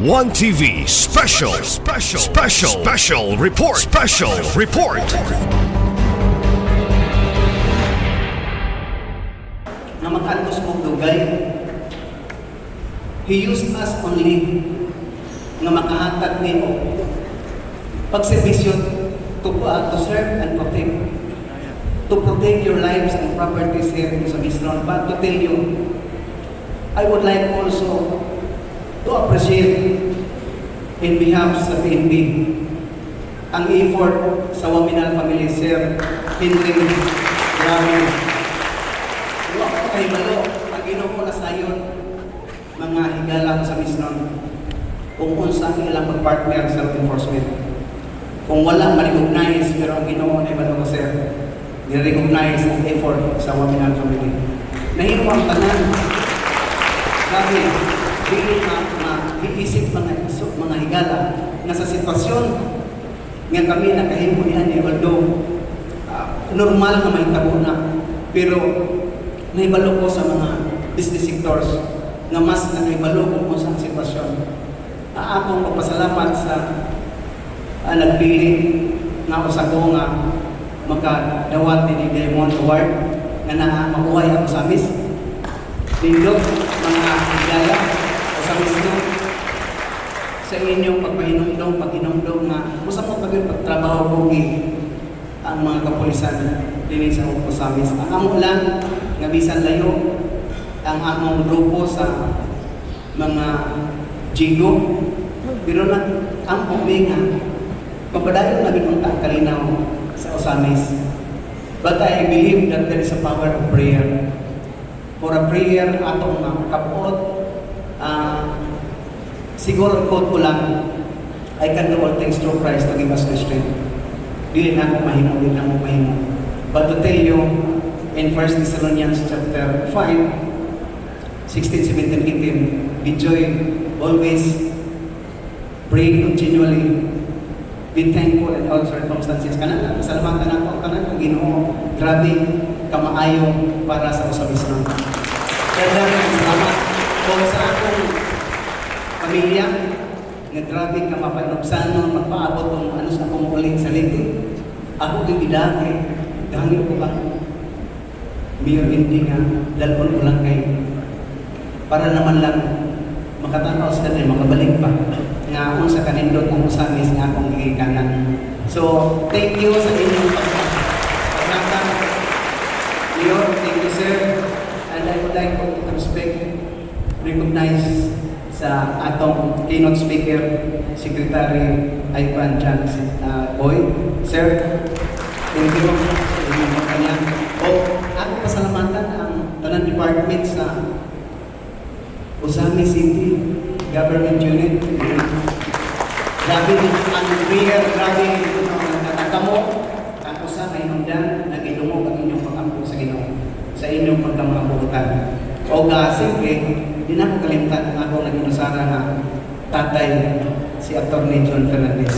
One TV special report. Na mag-antos mong dugay, He used us only nga makahatag nimo pagserbisyo to serve and protect. To protect your lives and properties here in OZAMIZNONG. But to tell you, I would like also to appreciate in behalf sa PNP ang effort sa OAMINAL family, Sir Henry Gabi. Huwag ko kayo malo, ang Ginoo na sayon, mga higala sa OZAMIZNONG, kung unsa ang ilang mag-partner sa enforcement. Kung walang ma-recognize, pero ang Ginoo na malo ko, Sir, ni-recognize ang effort sa OAMINAL family. Nahimo ang tanan. Grabe, hindi hiisip mga higala na sa sitwasyon nga kami nakahimo niyan, although normal na mahitabo na, pero naibalo ko sa mga business sectors nga mas naibalo ko sa sitwasyon. Akong magpasalamat sa nagpili nga usa ko nga makadawat ni Diamond Award nga mabuhay ang OZAMIZ. Lindot mga higala OZAMIZNONG sa inyong paghinumdom nga musa mo pagtrabaho kogi ang mga kapulisan din sa OZAMIZ. Ang amo lang nga bisan layo ang among grupo sa mga jigo, pero ang nga pagpadayon na binunta kalinaw sa OZAMIZ. But I believe that there is a power of prayer. For a prayer atong kapot, siguro quote ko lang, I can do all things through Christ to give us the strength. Dili na ako mahimo, dili na ako mahimo. But to tell you, in 1 Thessalonians chapter 5, 16, 17, 18, be joy always, pray continually, be thankful in all circumstances. Kanan, salamatan ako, kanan ang Ginoo, grabe, kamaayo para sa OZAMIZNONG. Kaya dahil salamat kung sa akong pamilya, nga grabe ka mapainobsanon, magpaabot kung ano sa akong uling saliti. Ako yung idake, dahil ko ba, mayor hindi nga, dalpon ko lang kayo. Para naman lang makatanaw sa kanil, makabalik pa. Nga akong sa kanindot ang OZAMIZ nga akong igikanan. So, thank you sa inyong pagkakata. Mayor, thank you, sir. And I would like to recognize sa atong keynote speaker, Secretary Ivan Chan Boy. Sir, thank you sa inyong pagkanya. Ako pasalamatan ang tanan department sa OZAMIZ City Government Unit. Grabe ang prayer, grabe nakatagamo. Ang usa may nundan, nagilungog ang inyong pag-ampo sa Ginoo sa inyong pagkamabuhutan. O sige, di na ko kalimutan ang ako naging usara na tatay si Atty. John Fernandez.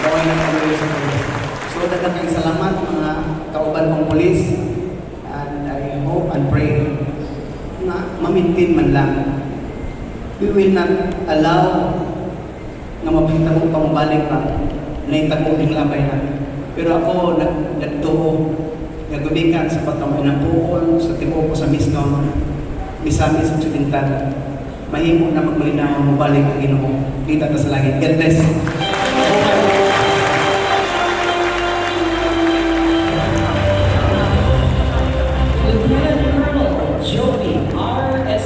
Bawal na kami sa pulis. So, dagang salamat mga kauban kong pulis, and I hope and pray na mamintin man lang. We will not allow na mapahitabo pa mabalik pa na itabo ng labay na. Pero ako nagtuo, nagbibigan sa pagkamay ng puon, sa tibo ko sa OZAMIZNONG, MISAMIS Occidental. Mahimo na magmalinaw mabalik ang Ginoo. Kita ta sa langit. God bless. Lieutenant Colonel Jovie R.S.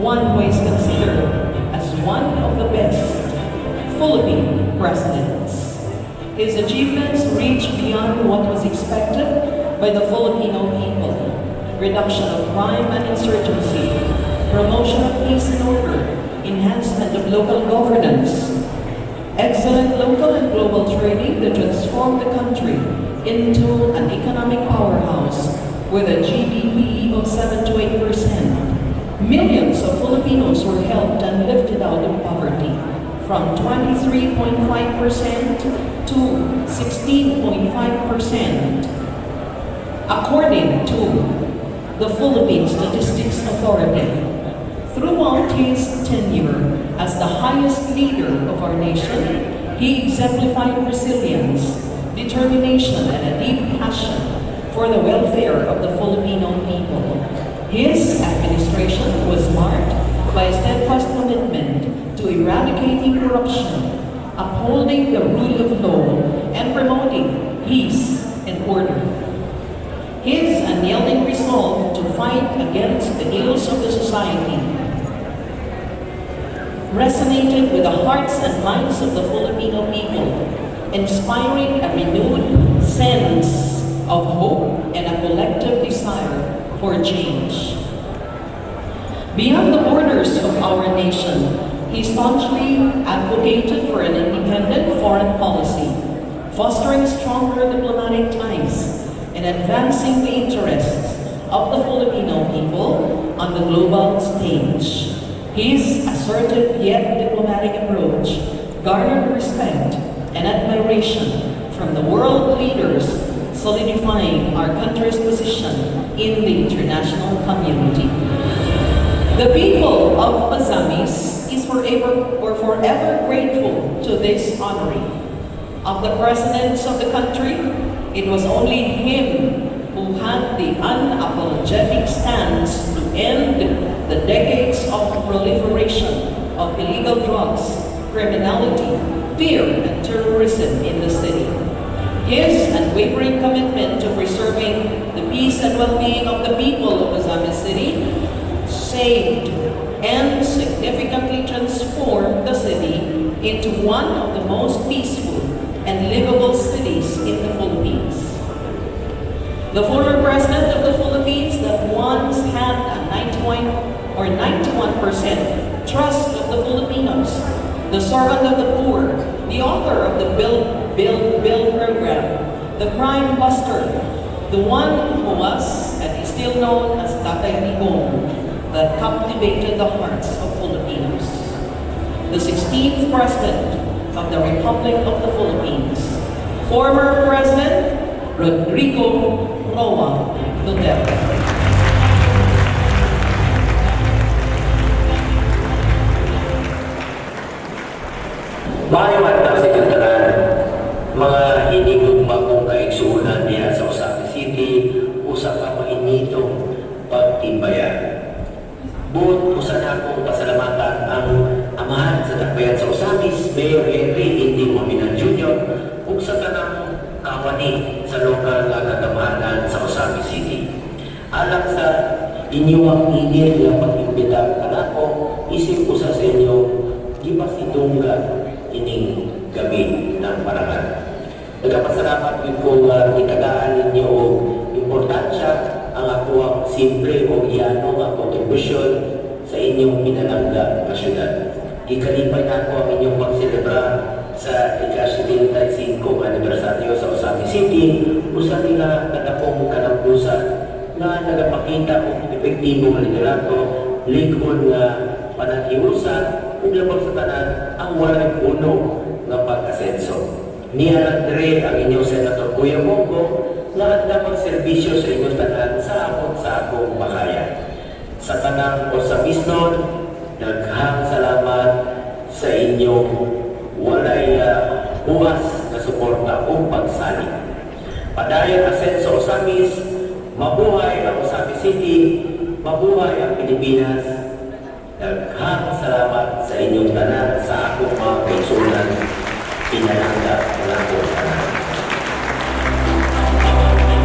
one who is considered as one of the best Philippine presidents. His achievements reach beyond what was expected by the Filipino people. Reduction of crime and insurgency, promotion of peace and order, enhancement of local governance, excellent local and global trading that transformed the country into an economic powerhouse with a GDP of 7 to 8%. Millions of Filipinos were helped and lifted out of poverty from 23.5% to 16.5%, according to the Philippine Statistics Authority. Throughout his tenure as the highest leader of our nation, he exemplified resilience, determination, and a deep passion for the welfare of the Filipino people. His administration was marked by a steadfast commitment to eradicating corruption, upholding the rule of law, and promoting peace and order. His unyielding resolve to fight against the ills of the society resonated with the hearts and minds of the Filipino people, inspiring a renewed sense of hope and a collective desire for change. Beyond the borders of our nation, he staunchly advocated for an independent foreign policy, fostering stronger diplomatic ties and advancing the interests of the Filipino people on the global stage. His assertive yet diplomatic approach garnered respect and admiration from the world leaders, solidifying our country's position in the international community. The people of OZAMIZ is forever grateful to this honoring of the presidents of the country. It was only him who had the unapologetic stance to end the decades of proliferation of illegal drugs, criminality, fear, and terrorism in the city. His unwavering commitment to preserving the peace and well-being of the people of OZAMIZ City saved and significantly transformed the city into one of the most peaceful and livable cities in the Philippines. The former president of the Philippines that once had a 91% trust of the Filipinos, the servant of the poor, the author of the Bill program, the crime buster, the one who was and is still known as Digong, that captivated the hearts of Filipinos. The 16th President of the Republic of the Philippines, former President Rodrigo Roa Duterte. Maayong adlaw sa inyong tanan, mga hinigugma kong kaigsuunan niya sa OZAMIZ City, usa ka mainitong pagtimbayan. Buot usa na akong pasalamatan ang amahan sa dakbayan sa OZAMIZ, Mayor Indy Jr. ug sa tanang kawani sa lokal nga katamahanan sa OZAMIZ City. Alang sa inyong inil nga pag-imbita kanako, isip ko sa inyo gipasidunggan ining gabi ng Parangal. Nagpasalamat ko nga itagaan ninyo og importansya ang ako ang simple o iyano nga kontribusyon sa inyong pinalangga na syudad. Ikalipay na ako ang inyong pagselebrar sa ika-75 anibersaryo sa OZAMIZ City, usa nila nadakong kalambusan na nagapakita og epektibong liderato, ligon nga panaghiusan ug labag sa tanan ang walay puno nga pag-asenso. Niya nagdire ang inyong Senator Kuya Bongo nga dapat serbisyo sa inyong tanan sa akong bahaya. Sa tanang OZAMIZNONG, daghang salamat sa inyong walay buwas na suporta o pagsalig. Padayon Asenso OZAMIZ, mabuhay ang OZAMIZ City, mabuhay ang Pilipinas. Daghang salamat sa inyong tanan sa akong mga kaigsuunan, pinalangga ng akong tanan.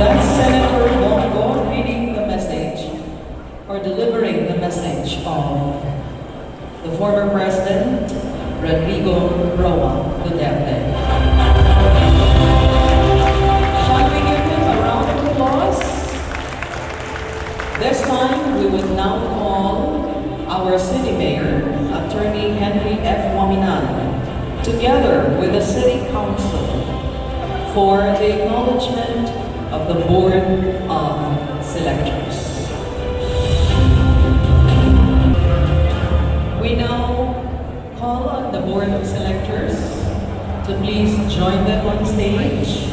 That's Senator Bongo reading the message or delivering the message of former President Rodrigo Roa Duterte. Shall we give him a round of applause? This time, we would now call our City Mayor, Attorney Henry F. OAMINAL, together with the City Council for the acknowledgement of the Board of Selectors. We now call on the Board of Selectors to please join them on stage.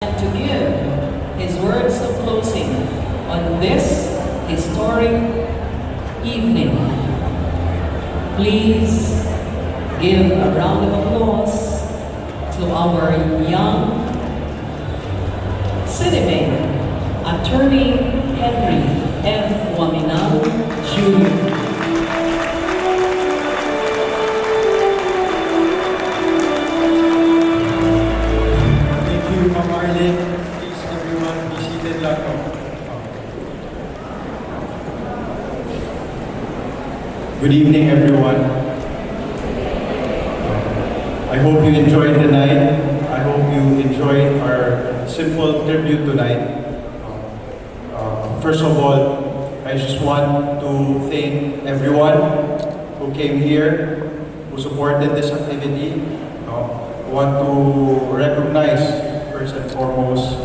To give his words of closing on this historic evening. Please give a round of applause to our young City Mayor, Attorney Henry F. OAMINAL Jr. Please, everyone, be seated lang. Good evening, everyone. I hope you enjoyed the night. I hope you enjoyed our simple tribute tonight. First of all, I just want to thank everyone who came here, who supported this activity. I want to recognize first and foremost,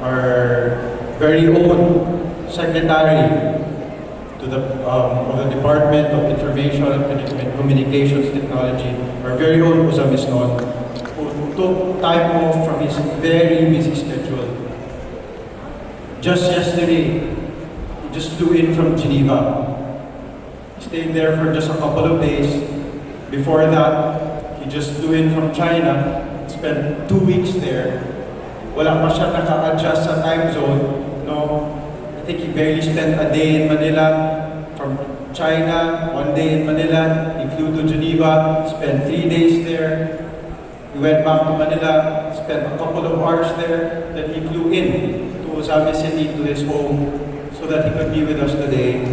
our very own Secretary to the Department of Information and Communications Technology, our very own OZAMIZNONG, who took time off from his very busy schedule. Just yesterday, he just flew in from Geneva. He stayed there for just a couple of days. Before that, he just flew in from China, spent 2 weeks there. Wala pa siya naka-adjust sa time zone, no? I think he barely spent a day in Manila. From China, 1 day in Manila. He flew to Geneva, spent 3 days there. He went back to Manila, spent a couple of hours there. Then he flew in to OZAMIZ City, to his home, so that he could be with us today.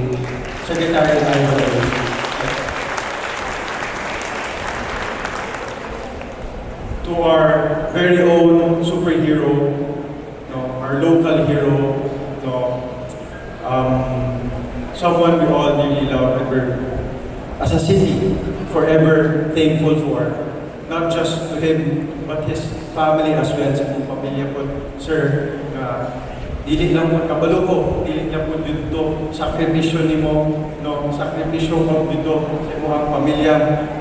Secretary Ivan. To our very own superhero, no, our local hero, no, someone we all really love and we're, as a city, forever thankful for. Not just to him, but his family as well, sa kong pamilya po, sir, dili lang po kabalo ko, dili lang po dito, sakripisyo ni mo, no, sakripisyo mo dito sa inyong pamilya.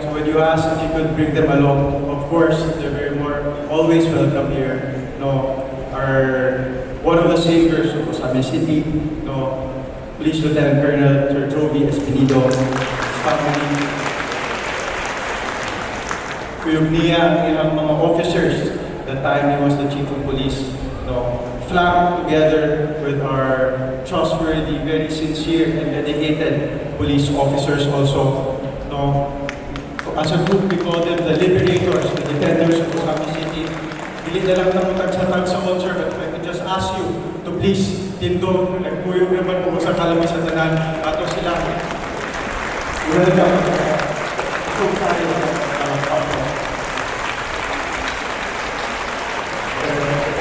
So when you ask if you could bring them along, of course, they're very more, always welcome here. No, one of the saviors of OZAMIZ City, no, Police Lieutenant Colonel Sir JOVIE, his family. Kuyog niya ang mga officers that time he was the chief of police, no, flanked together with our trustworthy, very sincere and dedicated police officers also, no. As a group, we call them the liberators, the defenders of OZAMIZ City. Dili na lang namutag sa tag-sa-on, sir, but if I could just ask you to please tindog, nagkuyog naman po sa kalami sa tanan, ato sila. Welcome. So tayo.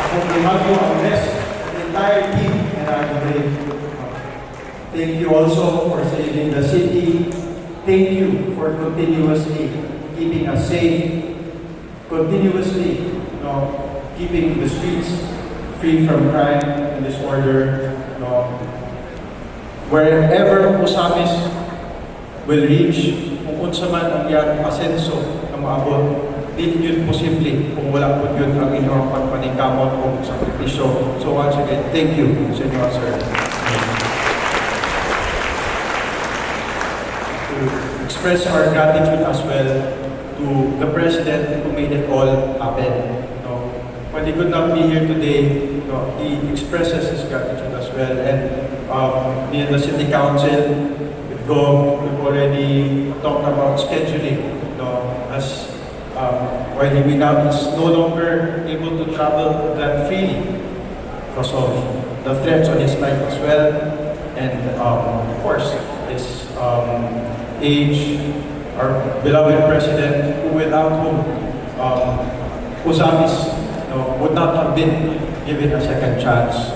Ako primago ang rest, the entire team, and I agree. Thank you also for saving the city. Thank you for continuously keeping us safe, continuously keeping the streets free from crime and disorder. Wherever OZAMIZ will reach, kung unsa man ang iyang asenso na maabot, di yun posible kung wala po yun ang inyong pagpaningkamot o sakripisyo. So once again, thank you sa inyo, sir. To express our gratitude as well to the President who made it all happen. When he could not be here today, he expresses his gratitude as well. And me and the City Council, we've already talked about scheduling, as while he now is no longer able to travel that freely because of the threats on his life as well. And of course, his age, our beloved President, who without whom OZAMIZ would not have been given a second chance.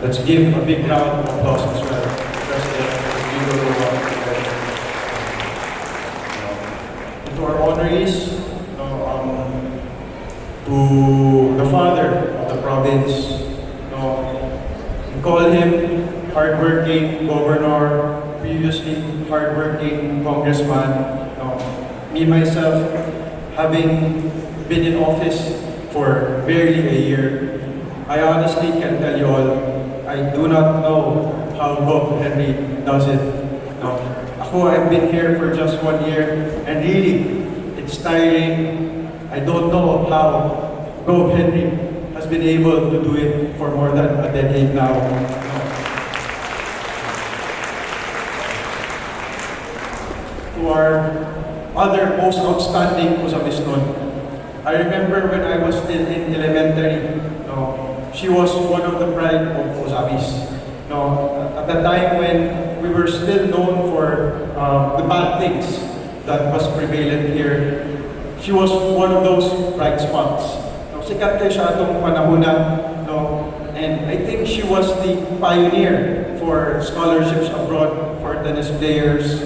Let's give a big round of applause as well, President. To our honorees, to the father of the province, we call him hardworking governor, previously hardworking congressman. Me myself, having been in office for barely a year, I honestly can tell you all, I do not know how Gov Henry does it. I've been here for just 1 year, and really, it's tiring. I don't know how Gov Henry has been able to do it for more than a decade now. To our other most outstanding OZAMIZNONG, I remember when I was still in elementary, she was one of the pride of OZAMIZ. At the time when we were still known for the bad things that was prevalent here, she was one of those bright spots. Sikat kayo siya atong panahon, and I think she was the pioneer for scholarships abroad for tennis players.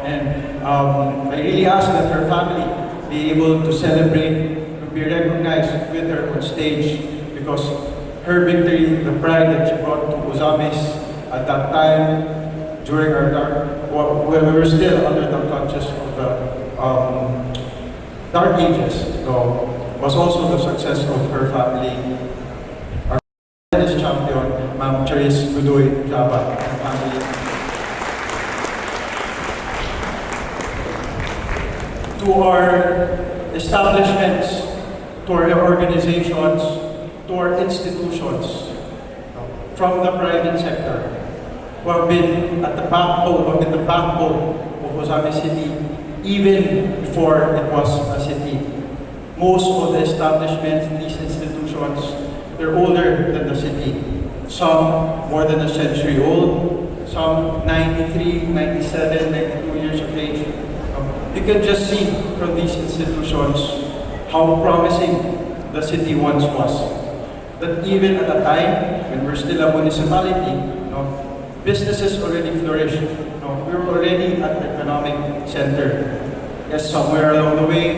And I really ask that her family be able to celebrate, to be recognized with her on stage, because her victory, the pride that she brought to OZAMIZ at that time, during our when we were still under the clutches of the dark ages, was also the success of her family. Our tennis champion, Ma'am Charis Gudoy Java, and family. To our establishments, to our organizations, to our institutions from the private sector who have been at the backbone, of OZAMIZ City even before it was a city. Most of the establishments, these institutions, they're older than the city. Some more than a century old, some 93, 97, 92 years of age. You can just see from these institutions how promising the city once was. That even at a time when we're still a municipality, businesses already flourished. We were already an economic center. Yes, somewhere along the way,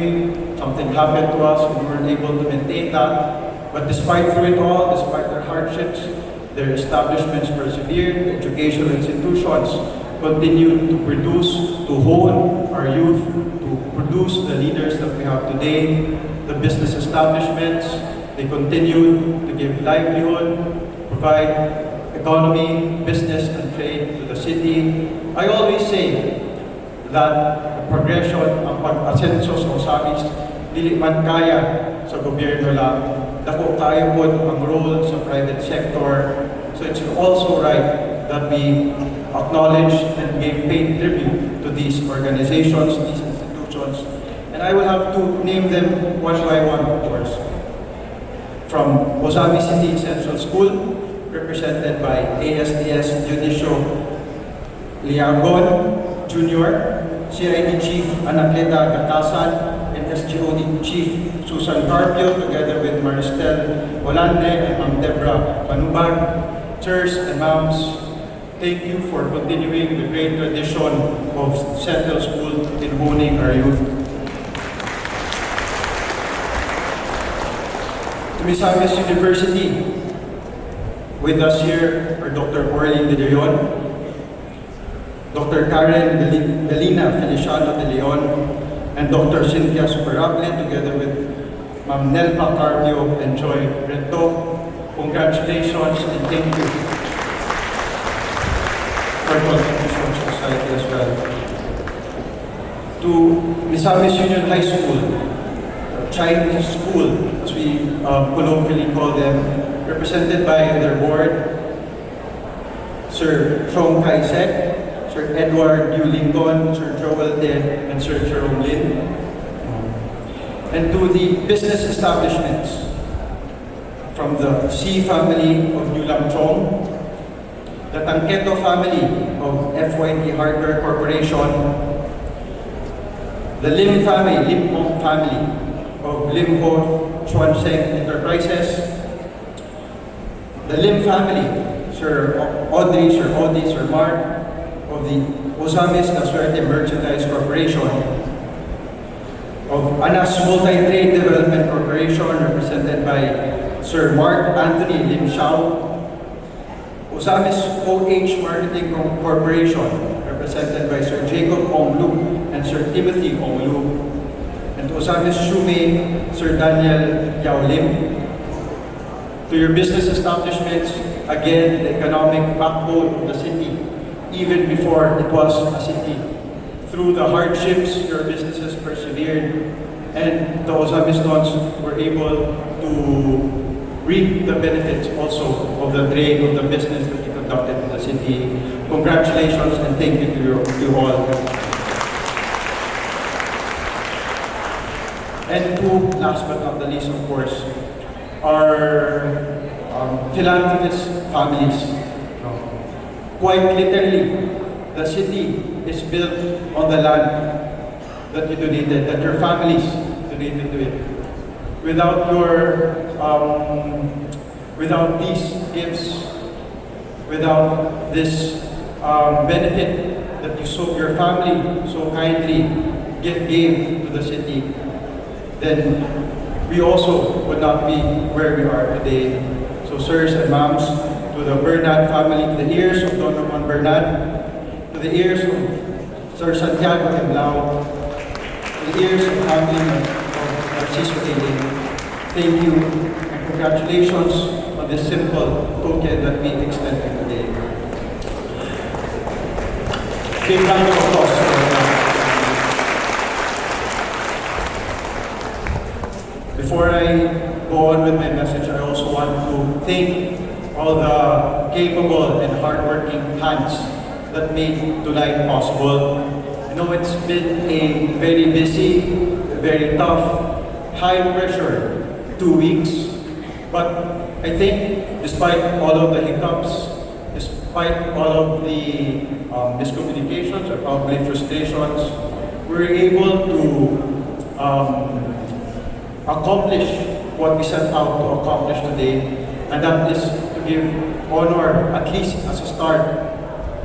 something happened to us and we weren't able to maintain that. But despite through it all, despite their hardships, their establishments persevered, educational institutions continued to produce, to hone our youth, to produce the leaders that we have today. The business establishments, they continued to give livelihood, provide economy, business, and trade to the city. I always say that the progression ang pag-asenso sa OZAMIZ, dili man kaya sa gobyerno lang, dako tayo po ang role sa private sector. So it's also right that we acknowledge and give paid tribute to these organizations, these institutions. And I will have to name them one by one, of course. From OZAMIZ City Central School, represented by ASDS Judisio Liagon Jr., CID Chief Anakleta Gakasan, and SGOD Chief Susan Carpio, together with Maristel Volante and Ma'am Deborah Panubag. Sirs and ma'ams, thank you for continuing the great tradition of Central School in honing our youth. To MISAMIS University, with us here are Dr. Orly De Leon, Dr. Karen Belina Feliciano De Leon, and Dr. Cynthia Superable, together with Ma'am Nelma Carpio and Joy Rento. Congratulations and thank you for contribution to society as well. To MISAMIS Union High School, Chinese school, as we colloquially call them, represented by their board, Sir Chong Kai-sek, Sir Edward Yu Lincoln, Sir Joel Den, and Sir Jerome Lin. And to the business establishments, from the C family of New Lamchong, the Tangketo family of FYT Hardware Corporation, the Lim family, Lim Mong family of Lim Ho Chuan Seng Enterprises, the Lim family, Sir Audrey, Sir Mark of the OZAMIZ Nasuerte Merchandise Corporation, of Anas Multi-Trade Development Corporation, represented by Sir Mark Anthony Lim Xiao, OZAMIZ OH Marketing Corporation, represented by Sir Jacob Ong Lu and Sir Timothy Ong Lu, and OZAMIZ Shumei, Sir Daniel Yao Lim. To your business establishments, again, the economic backbone of the city, even before it was a city. Through the hardships, your businesses persevered, and the OZAMIZNONgs were able to reap the benefits also of the trade, of the business that you conducted in the city. Congratulations and thank you to you all. And to, last but not the least, of course, our philanthropist families. Quite literally, the city is built on the land that you donated, that your families donated to it. Without these gifts, without this benefit that your family so kindly gave to the city, then we also would not be where we are today. So sirs and moms, to the Bernard family, to the heirs of Don Ramon Bernard, to the heirs of Sir Santiago Emlao, to the heirs of family of Narciso Eileen, thank you and congratulations on this simple token that we extend today. Big round of applause for that. Before I go on with my message, I also want to thank all the capable and hardworking hands that made tonight possible. I know it's been a very busy, very tough, high pressure 2 weeks, but I think despite all of the hiccups, despite all of the miscommunications or probably frustrations, we're able to accomplish what we set out to accomplish today, and that is to give honor, at least as a start,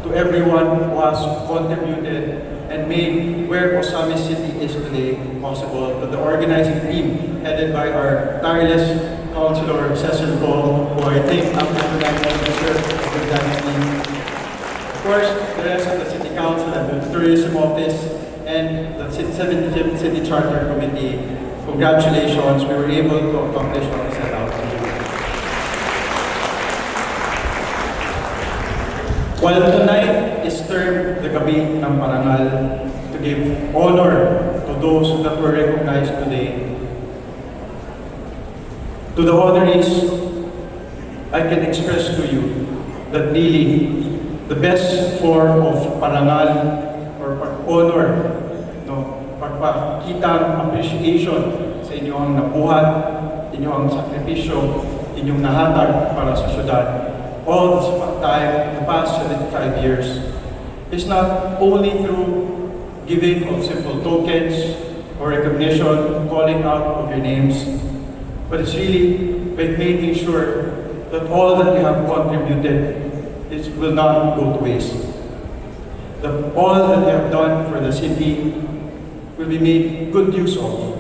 to everyone who has contributed and made where OZAMIZ City is today possible, to the organizing team headed by our tireless Councilor Cecil Go, who I think after tonight will deserve the dynasty. Of course, the rest of the City Council and the Tourism Office and the 75th City Charter Committee, congratulations, we were able to accomplish what we set out to do. While tonight is termed the Gabi ng Parangal, to give honor to those that were recognized today, to the honorees, I can express to you that really the best form of parangal or honor, no, pagpakita appreciation sa inyong nabuhat, inyong sakripisyo, inyong nahatag para sa syudad. All this time, the past 75 years, is not only through giving of simple tokens or recognition, calling out of your names, but it's really by making sure that all that you have contributed will not go to waste. That all that you have done for the city will be made good use of.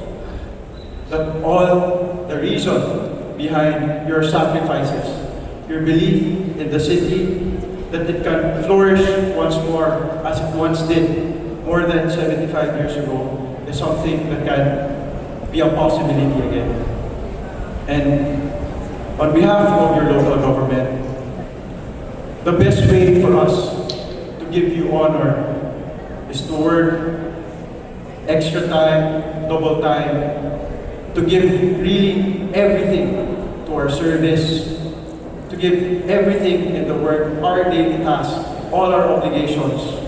That all the reason behind your sacrifices, your belief in the city, that it can flourish once more as it once did more than 75 years ago, is something that can be a possibility again. And on behalf of your local government, the best way for us to give you honor is to work extra time, double time, to give really everything to our service, to give everything in the work, our daily tasks, all our obligations,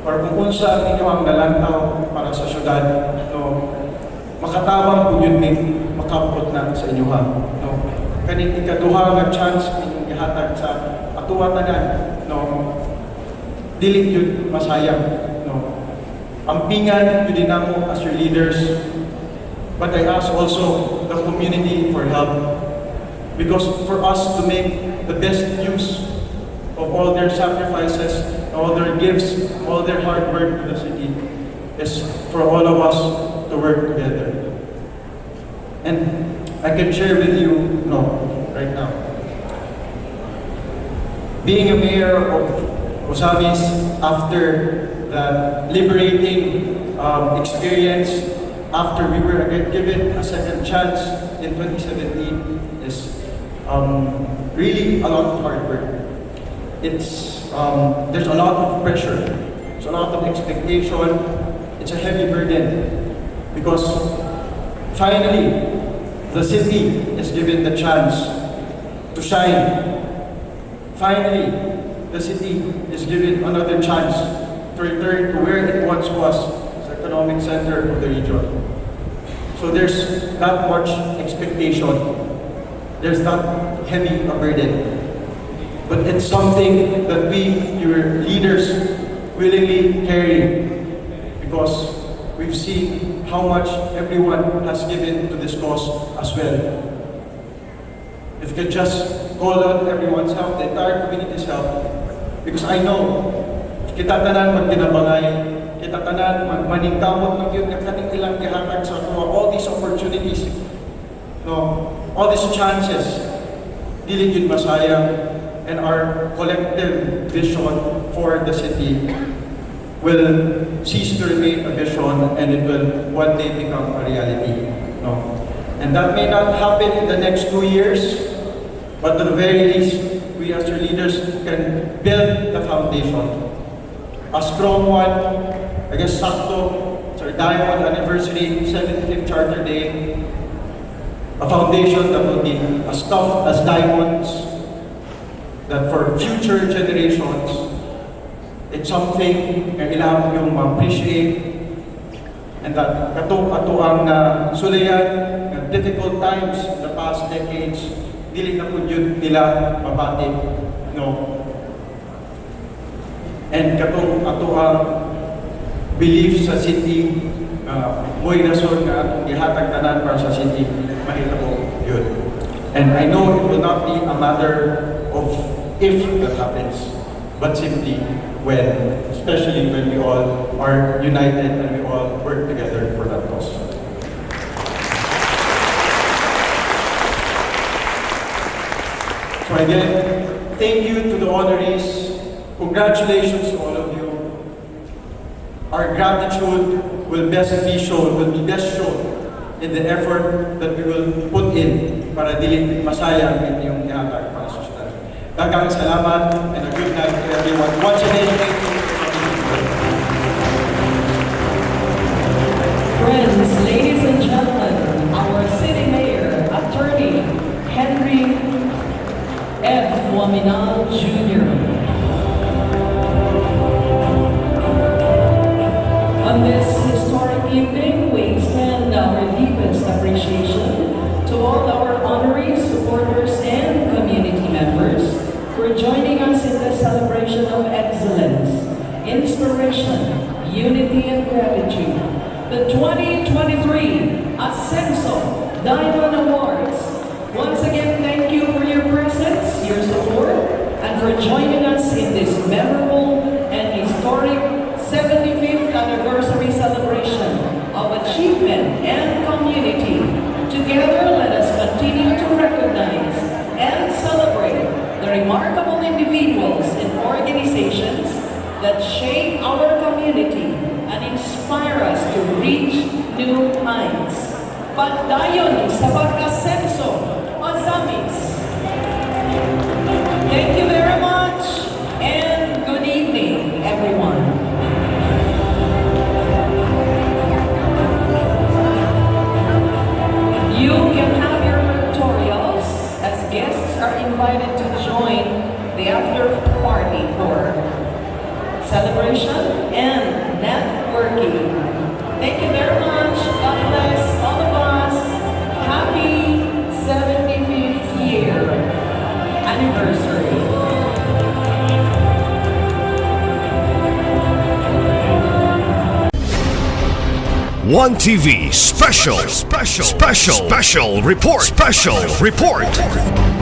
or kung unsa ninyo ang nalantaw para sa syudad, no, makatabang po yun makapot na sa inyo ha. No? Kaning ikaduha nga chance inyong ihatag sa atuwa tanan, no, dili yun masayang. No? Ampingan yun din ako as your leaders, but I ask also the community for help. Because for us to make the best use of all their sacrifices, all their gifts, all their hard work to the city, is for all of us to work together. And I can share with you, right now, being a mayor of OZAMIZ after that liberating experience, after we were given a second chance in 2017, is really a lot of hard work. There's a lot of pressure, there's a lot of expectation, it's a heavy burden, because finally, the city is given the chance to shine. Finally, the city is given another chance to return to where it once was, the economic center of the region. So there's that much expectation. There's that heavy a burden. But it's something that we, your leaders, willingly carry, because we've seen how much everyone has given to this cause as well. If you could just call on everyone's help, the entire community's help, because I know, if kita tanan magkinabangay, kita tanan maningkamot ng yun, kaning ilang ihatag sa tuwa, all these opportunities, all these chances, dili yun masayang, and our collective vision for the city will cease to remain a vision, and it will one day become a reality. And that may not happen in the next 2 years, but at the very least, we as your leaders can build the foundation. A strong one, I guess sakto, it's our Diamond Anniversary, 75th Charter Day, a foundation that will be as tough as diamonds, that for future generations, it's something na ilang yung ma-appreciate, and that katong atuang na sulayan ng difficult times in the past decades, dili na po yun nila mabati. And katong atuang belief sa city, mo'y rason nga atong gihatag tanan para sa city, mahitabo yun. And I know it will not be a matter of if that happens, but simply when, especially when we all are united and we all work together for that cause. So again, thank you to the honorees. Congratulations to all of you. Our gratitude will be best shown in the effort that we will put in para dili masaya ang inyong ihatag para sa syudad. Daghang salamat and a good night to everyone. Once again, thank you. Friends, ladies and gentlemen, our City Mayor, Attorney Henry F. OAMINAL Jr. On this historic evening, we extend our deepest appreciation to all our honorees, supporters, and community members for joining us in the celebration of excellence, inspiration, unity, and gratitude. The 2023 Asenso Diamond Awards. Once again, thank you for your presence, your support, and for joining us in this memorable and historic 75th anniversary celebration of achievement and community. Together, let us continue to recognize and celebrate the remarkable individuals and organizations that shape our community and inspire us to reach new heights. Pagdayon sa pag-asenso, OZAMIZ. Thank you very much and good evening, everyone. You can have your pictorials as guests are invited to join the after party for celebration and networking. Thank you very much. God bless all of us. Happy 75th year anniversary. One TV special report.